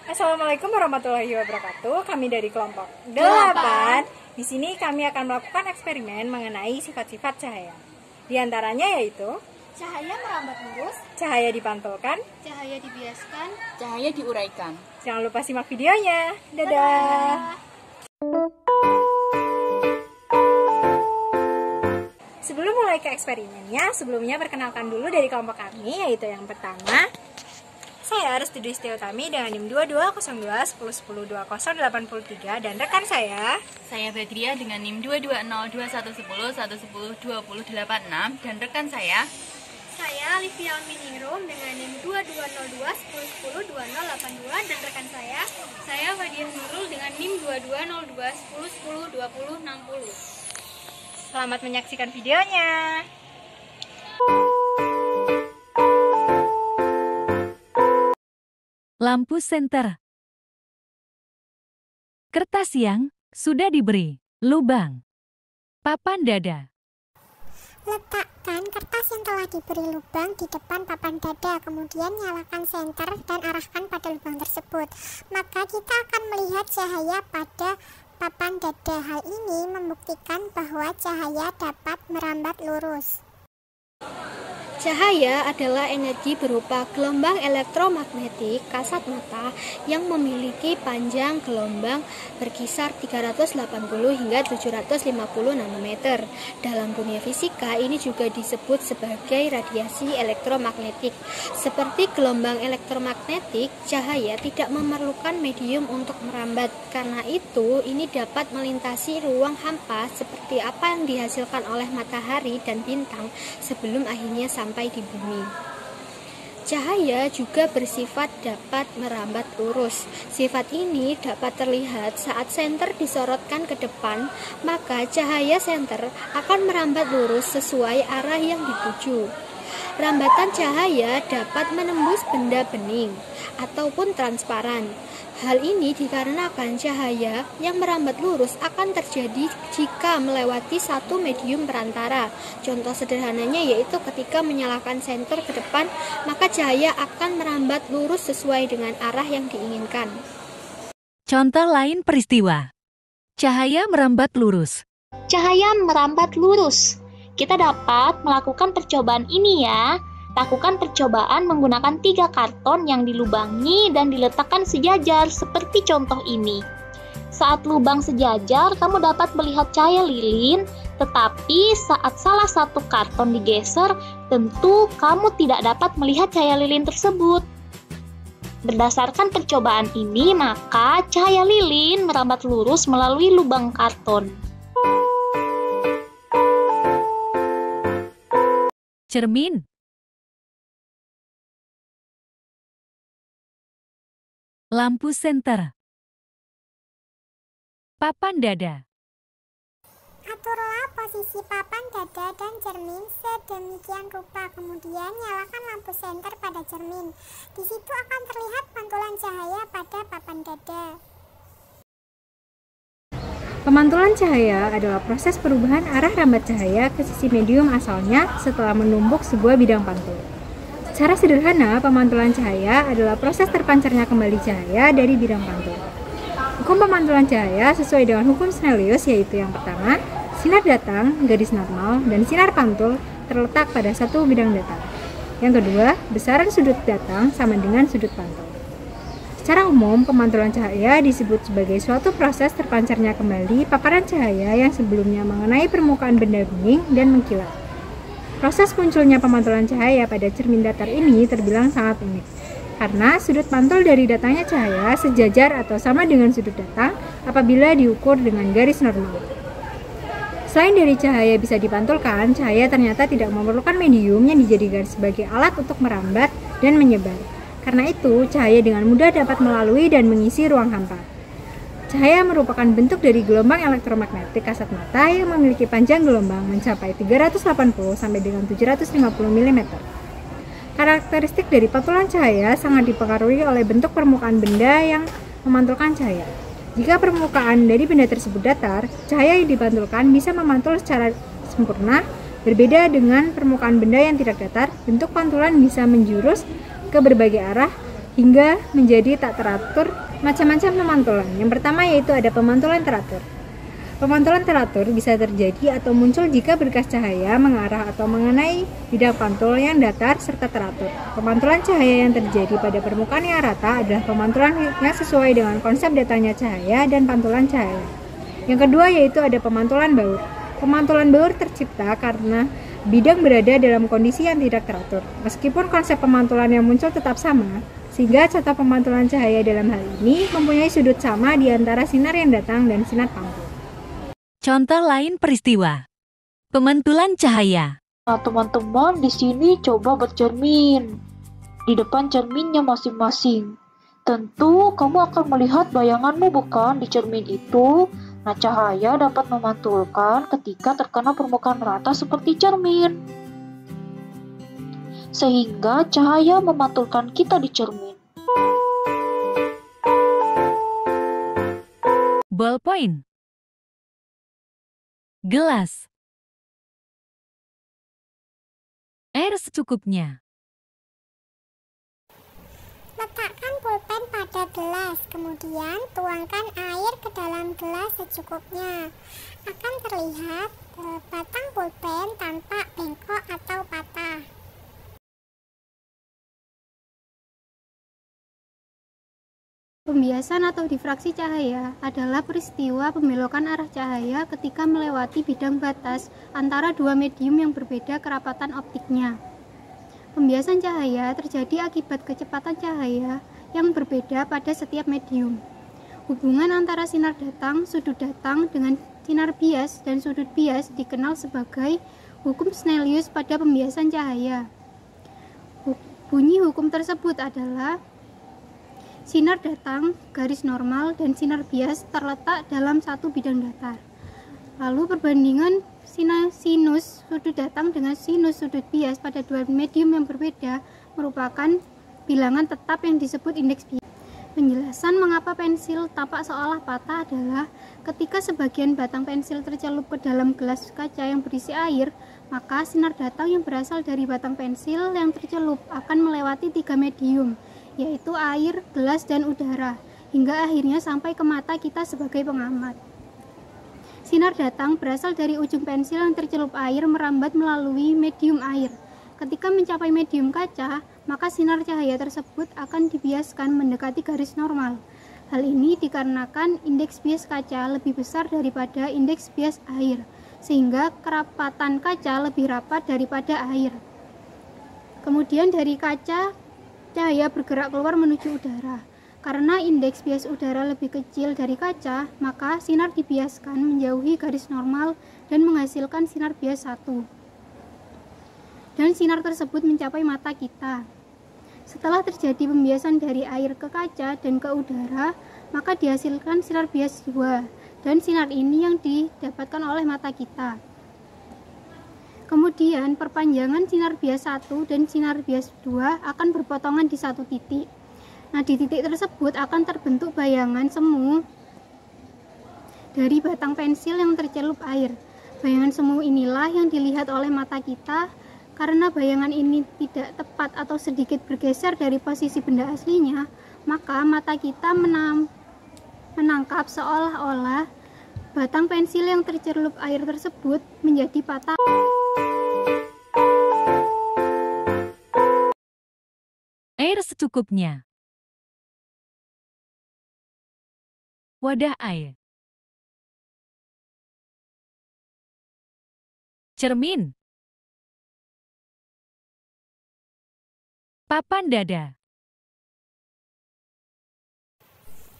Assalamualaikum warahmatullahi wabarakatuh. Kami dari kelompok 8. Di sini kami akan melakukan eksperimen mengenai sifat-sifat cahaya. Di antaranya yaitu cahaya merambat lurus, cahaya dipantulkan, cahaya dibiaskan, cahaya diuraikan. Jangan lupa simak videonya. Dadah. Sebelum mulai ke eksperimennya, sebelumnya perkenalkan dulu dari kelompok kami, yaitu yang pertama, saya Restudio Istiotami dengan NIM 220210102083 dan rekan saya Badria dengan NIM 2202110102086 dan rekan saya Livia Miningrum dengan NIM 220210102082 dan rekan saya Fadian Nurul dengan NIM 220210102060. Selamat menyaksikan videonya. Lampu senter. Kertas yang sudah diberi lubang. Papan dada. Letakkan kertas yang telah diberi lubang di depan papan dada, kemudian nyalakan senter dan arahkan pada lubang tersebut. Maka kita akan melihat cahaya pada papan dada. Hal ini membuktikan bahwa cahaya dapat merambat lurus. Cahaya adalah energi berupa gelombang elektromagnetik kasat mata yang memiliki panjang gelombang berkisar 380 hingga 750 nanometer. Dalam dunia fisika, ini juga disebut sebagai radiasi elektromagnetik. Seperti gelombang elektromagnetik, cahaya tidak memerlukan medium untuk merambat. Karena itu, ini dapat melintasi ruang hampa seperti apa yang dihasilkan oleh matahari dan bintang sebelum akhirnya sampai di bumi. Cahaya juga bersifat dapat merambat lurus. Sifat ini dapat terlihat saat senter disorotkan ke depan, maka cahaya senter akan merambat lurus sesuai arah yang dituju. Rambatan cahaya dapat menembus benda bening ataupun transparan. Hal ini dikarenakan cahaya yang merambat lurus akan terjadi jika melewati satu medium perantara. Contoh sederhananya yaitu ketika menyalakan senter ke depan, maka cahaya akan merambat lurus sesuai dengan arah yang diinginkan. Contoh lain peristiwa. Cahaya merambat lurus. Cahaya merambat lurus. Kita dapat melakukan percobaan ini ya. Lakukan percobaan menggunakan 3 karton yang dilubangi dan diletakkan sejajar seperti contoh ini. Saat lubang sejajar, kamu dapat melihat cahaya lilin, tetapi saat salah satu karton digeser, tentu kamu tidak dapat melihat cahaya lilin tersebut. Berdasarkan percobaan ini, maka cahaya lilin merambat lurus melalui lubang karton. Cermin. Lampu senter. Papan dada. Aturlah posisi papan dada dan cermin sedemikian rupa, kemudian nyalakan lampu senter pada cermin. Di situ akan terlihat pantulan cahaya pada papan dada. Pemantulan cahaya adalah proses perubahan arah rambat cahaya ke sisi medium asalnya setelah menumbuk sebuah bidang pantul. Secara sederhana, pemantulan cahaya adalah proses terpancarnya kembali cahaya dari bidang pantul. Hukum pemantulan cahaya sesuai dengan hukum Snellius, yaitu yang pertama, sinar datang, garis normal, dan sinar pantul terletak pada satu bidang datar. Yang kedua, besaran sudut datang sama dengan sudut pantul. Secara umum, pemantulan cahaya disebut sebagai suatu proses terpancarnya kembali paparan cahaya yang sebelumnya mengenai permukaan benda bening dan mengkilat. Proses munculnya pemantulan cahaya pada cermin datar ini terbilang sangat unik, karena sudut pantul dari datangnya cahaya sejajar atau sama dengan sudut datang apabila diukur dengan garis normal. Selain dari cahaya bisa dipantulkan, cahaya ternyata tidak memerlukan medium yang dijadikan sebagai alat untuk merambat dan menyebar. Karena itu, cahaya dengan mudah dapat melalui dan mengisi ruang hampa. Cahaya merupakan bentuk dari gelombang elektromagnetik kasat mata yang memiliki panjang gelombang mencapai 380 sampai dengan 750 mm. Karakteristik dari pantulan cahaya sangat dipengaruhi oleh bentuk permukaan benda yang memantulkan cahaya. Jika permukaan dari benda tersebut datar, cahaya yang dipantulkan bisa memantul secara sempurna. Berbeda dengan permukaan benda yang tidak datar, bentuk pantulan bisa menjurus ke berbagai arah hingga menjadi tak teratur. Macam-macam pemantulan. Yang pertama yaitu ada pemantulan teratur. Pemantulan teratur bisa terjadi atau muncul jika berkas cahaya mengarah atau mengenai bidang pantul yang datar serta teratur. Pemantulan cahaya yang terjadi pada permukaan yang rata adalah pemantulan yang sesuai dengan konsep datangnya cahaya dan pantulan cahaya. Yang kedua yaitu ada pemantulan baur. Pemantulan baur tercipta karena bidang berada dalam kondisi yang tidak teratur. Meskipun konsep pemantulan yang muncul tetap sama, sehingga contoh pemantulan cahaya dalam hal ini mempunyai sudut sama di antara sinar yang datang dan sinar pantul. Contoh lain peristiwa. Pemantulan cahaya. Nah, teman-teman di sini coba bercermin di depan cerminnya masing-masing. Tentu kamu akan melihat bayanganmu bukan di cermin itu. Nah, cahaya dapat memantulkan ketika terkena permukaan rata seperti cermin. Sehingga cahaya memantulkan kita di cermin. Ballpoint. Gelas. Air secukupnya. Letakkan pulpen pada gelas, kemudian tuangkan air ke dalam gelas secukupnya. Akan terlihat batang pulpen tampak bengkok atau patah. Pembiasan atau difraksi cahaya adalah peristiwa pembelokan arah cahaya ketika melewati bidang batas antara dua medium yang berbeda kerapatan optiknya. Pembiasan cahaya terjadi akibat kecepatan cahaya yang berbeda pada setiap medium. Hubungan antara sinar datang, sudut datang dengan sinar bias dan sudut bias dikenal sebagai hukum Snellius pada pembiasan cahaya. Bunyi hukum tersebut adalah sinar datang, garis normal, dan sinar bias terletak dalam satu bidang datar. Lalu perbandingan sinus sudut datang dengan sinus sudut bias pada dua medium yang berbeda merupakan bilangan tetap yang disebut indeks bias. Penjelasan mengapa pensil tampak seolah patah adalah ketika sebagian batang pensil tercelup ke dalam gelas kaca yang berisi air, maka sinar datang yang berasal dari batang pensil yang tercelup akan melewati tiga medium, yaitu air, gelas, dan udara, hingga akhirnya sampai ke mata kita sebagai pengamat. Sinar datang berasal dari ujung pensil yang tercelup air merambat melalui medium air. Ketika mencapai medium kaca, maka sinar cahaya tersebut akan dibiaskan mendekati garis normal. Hal ini dikarenakan indeks bias kaca lebih besar daripada indeks bias air, sehingga kerapatan kaca lebih rapat daripada air. Kemudian dari kaca, cahaya bergerak keluar menuju udara. Karena indeks bias udara lebih kecil dari kaca, maka sinar dibiaskan menjauhi garis normal dan menghasilkan sinar bias 1. Dan sinar tersebut mencapai mata kita. Setelah terjadi pembiasan dari air ke kaca dan ke udara, maka dihasilkan sinar bias 2. Dan sinar ini yang didapatkan oleh mata kita. Kemudian perpanjangan sinar bias 1 dan sinar bias 2 akan berpotongan di satu titik. Nah, di titik tersebut akan terbentuk bayangan semu dari batang pensil yang tercelup air. Bayangan semu inilah yang dilihat oleh mata kita. Karena bayangan ini tidak tepat atau sedikit bergeser dari posisi benda aslinya, maka mata kita menangkap seolah-olah batang pensil yang tercelup air tersebut menjadi patah. Air secukupnya. Wadah air. Cermin. Papan dada.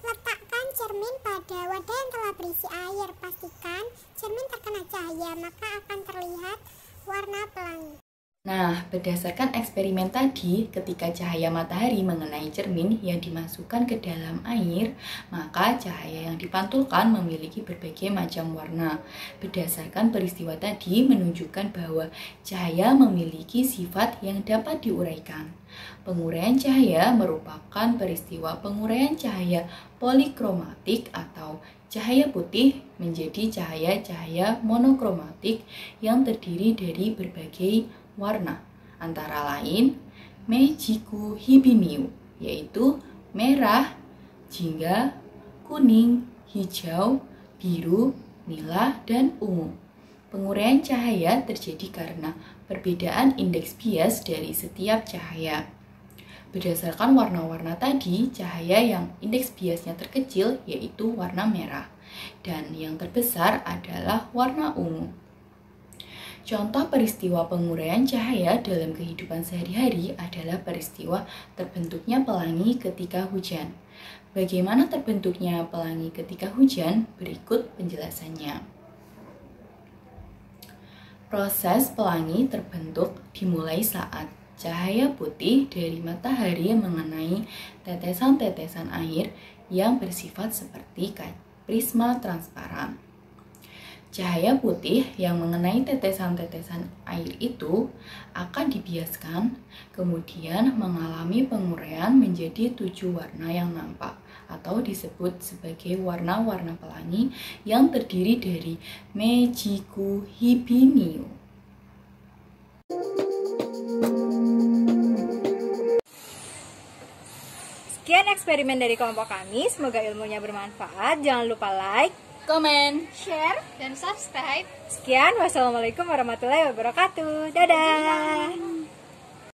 Letakkan cermin pada wadah yang telah berisi air. Pastikan cermin terkena cahaya, maka akan terlihat warna pelangi. Nah, berdasarkan eksperimen tadi, ketika cahaya matahari mengenai cermin yang dimasukkan ke dalam air, maka cahaya yang dipantulkan memiliki berbagai macam warna. Berdasarkan peristiwa tadi menunjukkan bahwa cahaya memiliki sifat yang dapat diuraikan. Penguraian cahaya merupakan peristiwa penguraian cahaya polikromatik atau cahaya putih menjadi cahaya-cahaya monokromatik yang terdiri dari berbagai warna, antara lain Meijiku Hibimiu, yaitu merah, jingga, kuning, hijau, biru, nila, dan ungu. Penguraian cahaya terjadi karena perbedaan indeks bias dari setiap cahaya. Berdasarkan warna-warna tadi, cahaya yang indeks biasnya terkecil yaitu warna merah, dan yang terbesar adalah warna ungu. Contoh peristiwa penguraian cahaya dalam kehidupan sehari-hari adalah peristiwa terbentuknya pelangi ketika hujan. Bagaimana terbentuknya pelangi ketika hujan? Berikut penjelasannya. Proses pelangi terbentuk dimulai saat cahaya putih dari matahari mengenai tetesan-tetesan air yang bersifat seperti prisma transparan. Cahaya putih yang mengenai tetesan-tetesan air itu akan dibiaskan, kemudian mengalami penguraian menjadi 7 warna yang nampak, atau disebut sebagai warna-warna pelangi yang terdiri dari Meijiku Hibimiu. Sekian eksperimen dari kelompok kami, semoga ilmunya bermanfaat. Jangan lupa like, Komen, Share dan subscribe. Sekian, wassalamualaikum warahmatullahi wabarakatuh. Dadah.